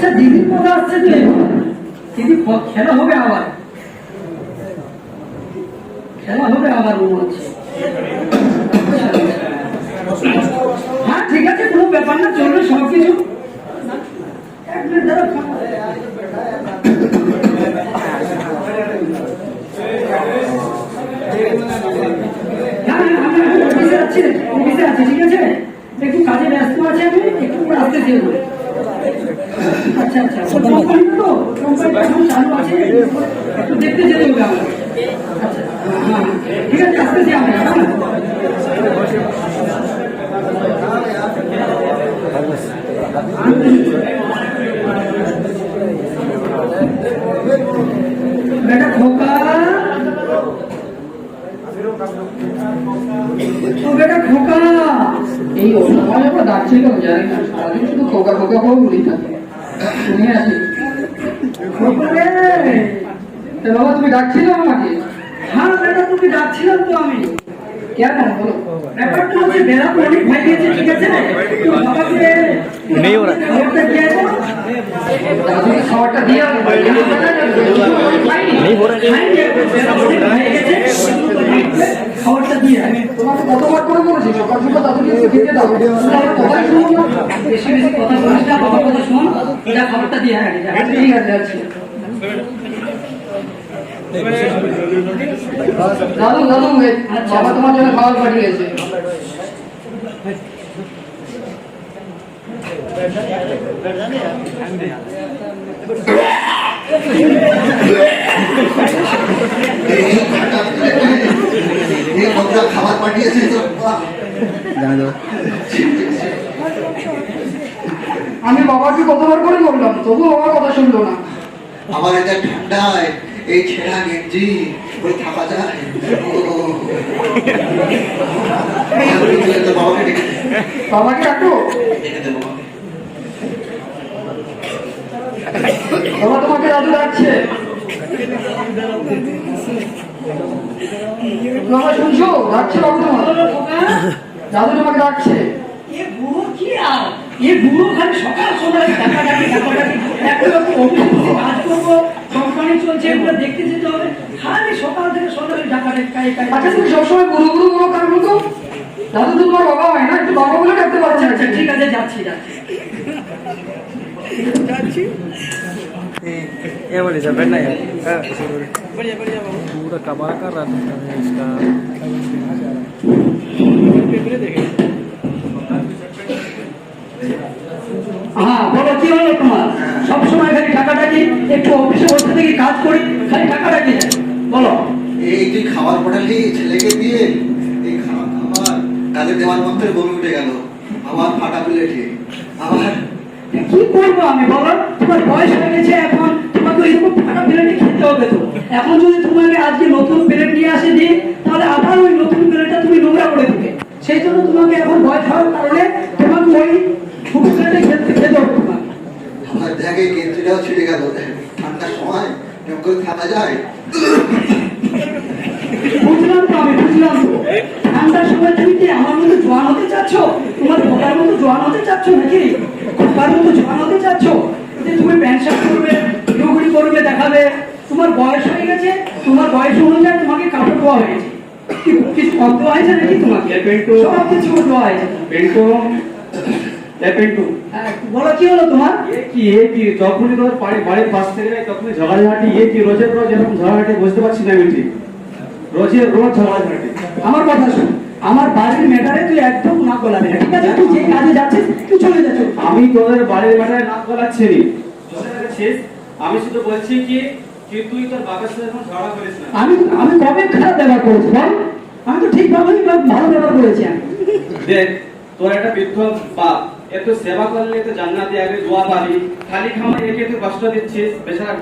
আচ্ছা দিদির কথা আসছে তো দিদি খেলা হবে আবার, খেলা হবে আবার মনে হচ্ছে। হ্যাঁ ঠিক আছে, কোনো ব্যাপার না, চলবে সবকিছু। এক মিনিট দাঁড়া, অফিসে আছি, ঠিক আছে, একটু কাজে ব্যস্ত আছে, আমি একটু আসতে দিয়ে দেবো। আচ্ছা আচ্ছা, কোম্পানি তো কোম্পানিটা এখন চালু আছে, একটু দেখতে যেতে হবে আমার। আচ্ছা হ্যাঁ ঠিক আছে, আসতেছি আমরা। বেটা খোকা, বেটা খোকা, এই সময় আমরা ডাকছিল জানি না, সারাদিন শুধু খোকা খোকা করে বলি থাকে। শুনে আছি বাবা, তুমি ডাকছিল আমাকে? হ্যাঁ বেটা তুমি ডাকছিলাম তো আমি। কেন বলো? ব্যাপারটা হচ্ছে বেলা তো অনেক ভাই দিয়েছে, ঠিক আছে, খাবারটা দিয়ে খাবারটা দিয়ে তোমাকে কতবার করে বলেছি সকাল সকাল তাড়াতাড়ি খেতে দাও, বেশি বেশি কথা বলিস না, বাবার কথা শোন, যা খাবারটা দিয়ে। হ্যাঁ ঠিক আছে, যাচ্ছি। দাদু দাদু, বাবা তোমার জন্য খাবার পাঠিয়েছে। খাবার পাঠিয়েছে আমি বাবাকে কতবার করে বললাম, তবু আমার কথা শুনলো না। আমার এটা ঠান্ডায় এই ছেঁড়া গেঞ্জি ওই থাকা যায়। বাবাকে ডাকো, বাবা তোমাকে দাদু ডাকছে। বাবা শুনছো? ডাকছে বাবু তোমার, দাদু তোমাকে ডাকছে। বুড়ো খালি সকাল সকাল ডাকাডাকি কাজ করবো, কোম্পানি চলছে, এগুলো দেখতে যেতে হবে, খালি সকাল থেকে সকালে ডাকাডাকি। আচ্ছা তুমি সবসময় বুড়ো বুড়ো বুড়ো কাজ করতো? দাদু তো তোমার বাবা হয় না, একটু বাবা বলে ডাকতে পারছে। আচ্ছা ঠিক আছে, যাচ্ছি যাচ্ছি। ये बोले सर बैठना है पूरा कमाल कर रहा था इसका। হ্যাঁ বলো, কি হলো তোমার? সবসময় খালি টাকাটাকি, একটু অফিসে বসে থেকে কাজ করি, খালি টাকাটাকি, বলো। এই তুই খাবার পাঠালি ছেলেকে দিয়ে, এই খাবার কাজে দেওয়ার মাত্র বমি উঠে গেল, আবার ফাটা প্লেটে আবার। কি করবো আমি বলো, তোমার বয়স হয়ে গেছে এখন, তোমাকে এরকম ফাটা প্লেটে খেতে হবে তো। এখন যদি তোমাকে আজকে নতুন প্লেট নিয়ে আসে দিই, তাহলে আবার ওই নতুন প্লেটটা তুমি নোংরা করে দিবে। সেই জন্য তোমাকে এখন বয়স হওয়ার কারণে তোমাকে ওই ছোট প্লেটে খেতে হবে তোমার। আমার দেখে কেন্দ্রটাও ছিঁড়ে গেল, ঠান্ডার সময় কেমন করে থাকা যায়। বুঝলাম তো, আমি বুঝলাম তো, ঠান্ডার সময় তুমি কি আমার মতো জোয়ান হতে চাচ্ছ? তোমার খোকার মতো জোয়ান হতে চাচ্ছ নাকি? খোকার মতো জোয়ান হতে চাচ্ছ যে তুমি প্যান্ট শার্ট করবে, ডুগরি করবে, দেখাবে? তোমার বয়স হয়ে গেছে, তোমার বয়স অনুযায়ী তোমাকে কাপড় দেওয়া হয়েছে, কিছু কম দেওয়া হয়েছে নাকি তোমাকে? সব কিছু দেওয়া হয়েছে। বলো কি হলো তোমার? যখনই তোমার বাড়ির পাশ থেকে তখনই ঝগড়াঝাটি, কি রোজের রোজ এরকম ঝগড়াঝাটি, বুঝতে পারছি না আমি ঠিক, রোজের রোজ ঝগড়াঝাটি। আমার কথা শোন, আমার বাড়ির ম্যাটারে তুই একদম নাক গলাবি না, ঠিক আছে? তুই যে কাজে যাচ্ছিস তুই চলে যাচ্ছ। আমি তোদের বাড়ির ম্যাটারে নাক গলাচ্ছি, আমি শুধু বলছি কি তুই তোর বাবার সাথে এখন ঝগড়া করিস না। আমি কবে খারাপ ব্যবহার করেছি বল? আমি তো ঠিক ভাবেই ভালো ব্যবহার করেছি। আমি দেখ, তোর একটা বৃদ্ধ বাপ, এত সেবা করলে তো জান্নাতে আগে দোয়া পাবি, খালি খামার একে তুই কষ্ট দিচ্ছিস। বেচারা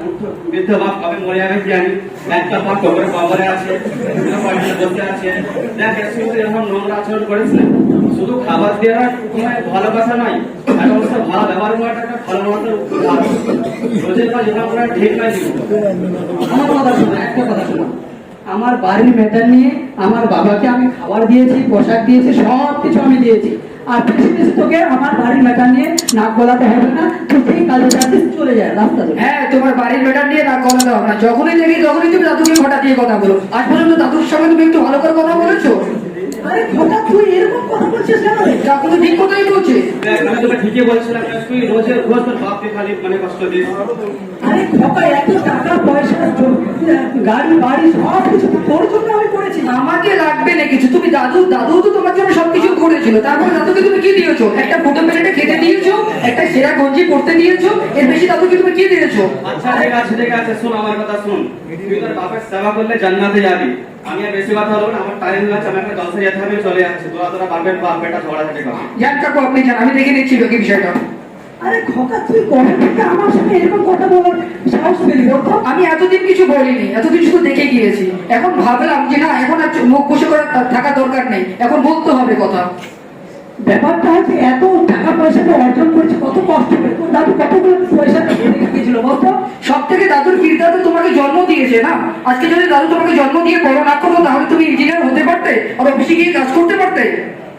বৃদ্ধ বাপ কবে মরে যাবে জানি, একটা পা কবরে কবরে আছে, বসে আছে। দেখ তুই এরকম নোংরা আচরণ করিস না। শুধু খাবার দেওয়ার তোমার ভালোবাসা নয়, একটা অবশ্য ভালো ব্যবহার করাটা একটা ভালো মানুষের রোজের কাজ এটা করা ঠিক নয়। আমার কথা শোনো, একটা কথা শোনো, আমার বাড়ির মেটার নিয়ে আমার বাবাকে আমি খাবার দিয়েছি, পোশাক দিয়েছি, সব কিছু আমি দিয়েছি। আর বেশি বেশি তোকে আমার বাড়ির মেটার নিয়ে নাক গলাতে হবে না। তুই কাজে যাচ্ছে চলে যায় রাস্তা থেকে। হ্যাঁ, তোমার বাড়ির ম্যাটার নিয়ে না কথা দাও না, যখনই দেখি তখনই তুমি দাদুকে ঘটা দিয়ে কথা বলো। আজ পর্যন্ত দাদুর সঙ্গে তুমি একটু ভালো করে কথা বলেছো? আরে খোকা তুই এরকম কথা বলছিস কেন রে? কাকু তো ঠিক কথাই বলছে। দেখ, আমি তোকে ঠিকই বলছিলাম, তুই রোজ তোর বাপকে খালি মানে কষ্ট দিস। আরে খোকা এত টাকা পয়সা গাড়ি বাড়ি সব কিছু তোর জন্য আমি করেছি। আমাকে লাগবে না কিছু, তুমি দাদু তো তোমার জন্য সবকিছু করেছিল। তারপরে দাদুকে তুমি কি দিয়েছো? একটা ফুটো প্লেটে খেতে দিয়েছো, একটা সেরা গঞ্জি পড়তে দিয়েছো, এর বেশি দাদুকে তুমি কি দিয়েছো? আচ্ছা ঠিক আছে, শোন আমার কথা শোন। তুই তোর বাপের সেবা করলে জান্নাতে যাবি। আমি আর বেশি কথা বলবো না, আমার টাইম লাগছে, আমি একটা 10 যেতে হবে, চলে যাচ্ছে। তোরা বাপের বাপ বেটা ঝগড়াঝাটি কর। যান কাকু, আপনি যান, আমি দেখে নিচ্ছি বাকি বিষয়টা। আরে খোকা তুই কবে থেকে আমার সঙ্গে এরকম কথা বলার সাহস পেলি বলতো? আমি এতদিন কিছু বলিনি, এতদিন শুধু দেখে গিয়েছি। এখন ভাবলাম যে না, এখন আর মুখ বসে করে থাকা দরকার নেই, এখন বলতে হবে কথা। ব্যাপারটা হচ্ছে এত টাকা পয়সাটা অর্জন করেছে কত কষ্ট করে, তোর দাদু কতগুলো পয়সা গিয়েছিল বলতো? সব থেকে দাদুর কৃতিত্ব তো তোমাকে জন্ম দিয়েছে না। আজকে যদি দাদু তোমাকে জন্ম দিয়ে বড় না করতো, তাহলে তুমি ইঞ্জিনিয়ার হতে পারতে আর অফিসে গিয়ে কাজ করতে পারতে।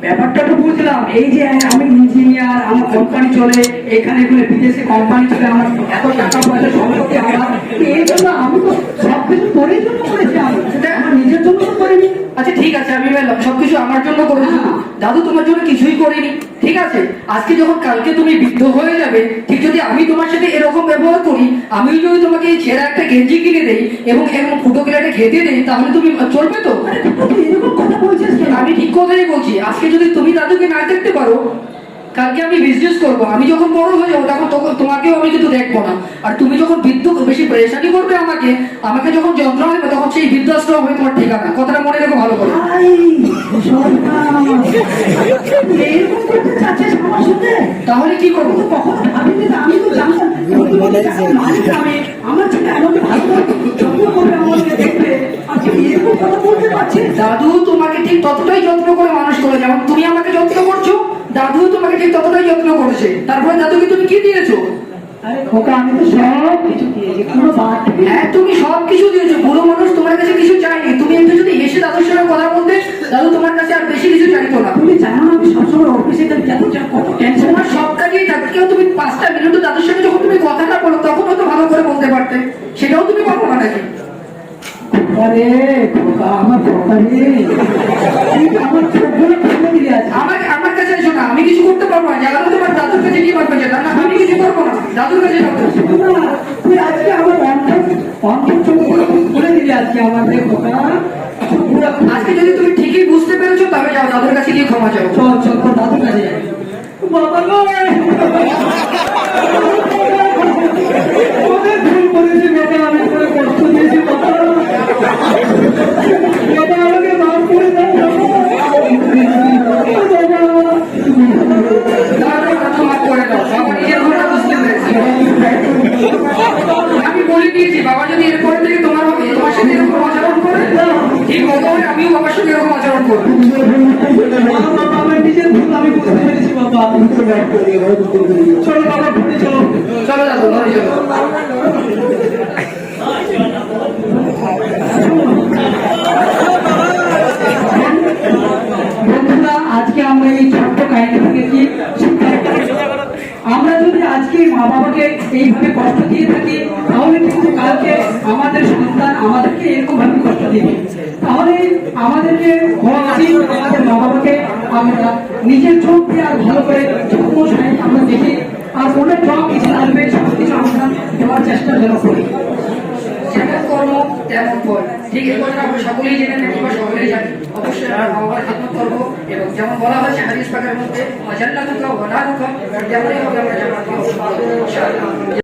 ব্যাপারটা তো বুঝলাম, এই যে আমি ইঞ্জিনিয়ার, আমার কোম্পানি চলে, এখানে বিদেশে কোম্পানি চলে, আমার এত টাকা পয়সা সম্পত্তি আমার, এই জন্য আমি তো সবকিছু তোরই জন্য করেছি, আমি আমার নিজের জন্য তো করিনি। আচ্ছা ঠিক আছে, আমি বললাম সবকিছু আমার জন্য করেছো, দাদু তোমার জন্য কিছুই করিনি। ঠিক আছে, আজকে যখন কালকে তুমি বৃদ্ধ হয়ে যাবে, ঠিক যদি আমি তোমার সাথে এরকম ব্যবহার করি, আমি যদি তোমাকে এই ছেঁড়া একটা গেঞ্জি কিনে দেই এবং ফুটো কেলাটা খেতে দেই, তাহলে তুমি চলবে তো? আরে খোকা, তুই এরকম কথা বলছিস কেন? আমি ঠিক কথাই বলছি। আজকে যদি তুমি দাদুকে না দেখতে পারো, কালকে আমি বিজনেস করবো, আমি যখন বড় হয়ে যাবো তখন তোমাকেও আমি কিন্তু দেখবো না। আর তুমি যখন বৃদ্ধ বেশি পরেশানি করবে আমাকে যখন যন্ত্রণা হবে, তখন সেই বৃদ্ধাশ্রম হবে তোমার ঠিকানা। কথাটা মনে রেখো ভালো করে। আই, সর্বনাশ। তুই এরকম করতে চাচ্ছিস আমার সাথে? তাহলে কি করবো? তো কখনো ভাবিনি যে আমি তো জানতাম মালিক আমি, আমার জন্য আমাকে ভালো করে যত্ন করবে, আমাকে দেখবে, আর তুই এরকম কথা বলতে পারছিস? দাদু তোমাকে ঠিক ততটাই যত্ন করে মানুষ করে, যেমন তুমি আমাকে যত্ন করছো, দাদু তোমাকে ঠিক ততটাই যত্ন করেছে। তারপরে দাদুকে তুমি কি দিয়েছো? আরে খোকা, আমি তো সব কিছু দিয়েছি, কোনো বাদ নেই। হ্যাঁ, তুমি সব কিছু দিয়েছো। বুড়ো মানুষ তোমার কাছে কিছু চাইনি, তুমি একটু যদি এসে দাদুর সঙ্গে কথা বলতে, দাদু তোমার কাছে আর বেশি কিছু চাইতো না। তুমি জানো না আমি সবসময় অফিসে কত টেনশন। তোমার সব কাজেই থাকে, কেউ তুমি 5টা মিনিট দাদুর সঙ্গে যখন তুমি কথাটা বলো, তখন হয়তো ভালো করে বলতে পারতে, সেটাও তুমি পারো না নাকি? আরে খোকা, আমার খোকা রে, তুই আমার চোখগুলো খুলে দিলে আছে। আমার কাছে এসো না, আমি কিছু করতে পারবো না। জানো তোমার দাদুর কাছে কি পারবে, না আমি কিছু করবো না, দাদুর কাছে যাবো। তুই আজকে আমার অন্তর চোখগুলো খুলে দিলে আজকে আমার রে খোকা। আজকে যদি তুমি ঠিকই বুঝতে পেরেছো, তবে যাও দাদুর কাছে গিয়ে ক্ষমা চাও। চল চল, তোর দাদুর কাছে যাই। বাবা গো, অনেক ভুল করেছি বাবা, আমি তোরে কষ্ট দিয়েছি বাবা। বাবা আমাকে মাফ করে দাও দাদুর ক্ষমা করে দাও, বাবা নিজের ভুলটা বুঝতে পেরেছে। আমি বলে দিয়েছি, বাবা যদি এরপরে থেকে তোমার সাথে এরকম আচরণ করে, ঠিক মতো হয় আমিও বাবার সঙ্গে এরকম আচরণ করবো। বাবা, আমার নিজের ভুল আমি বুঝতে পেরেছি বাবা। চলো বাবা, ঘুরে চলো। চলো দাদু, ঘরে চলো। বন্ধুরা, আজকে আমরা এই ছোট্ট কাহিনী থেকে কি শিক্ষা পেয়েছি? আমরা যদি আজকে মা বাবাকে এইভাবে কষ্ট দিয়ে থাকি, তাহলে কিন্তু কালকে আমাদের সন্তান আমাদেরকে এরকম ভাবে কষ্ট দিবে। তাহলে আমাদেরকে হওয়া উচিত আমাদের মা বাবাকে আমরা নিজের চোখ দিয়ে আর ভালো করে যত্ন সহিত আমরা দেখি, আর মনে যা কিছু আসবে সব কিছু আমরা দেওয়ার চেষ্টা যেন করি। যেমন কর্ম তেমন ফল, ঠিক এই কথা আমরা সকলেই জেনে থাকি বা সকলেই জানি। অবশ্যই আমরা মা বাবার খেদমত করবো, এবং যেমন বলা হয়েছে হাদিস পাকের মধ্যে, জান্নাতুকা ওয়া নারুকা, তেমনই হবে আমরা জান্নাত পাবো। ইনশাআল্লাহ।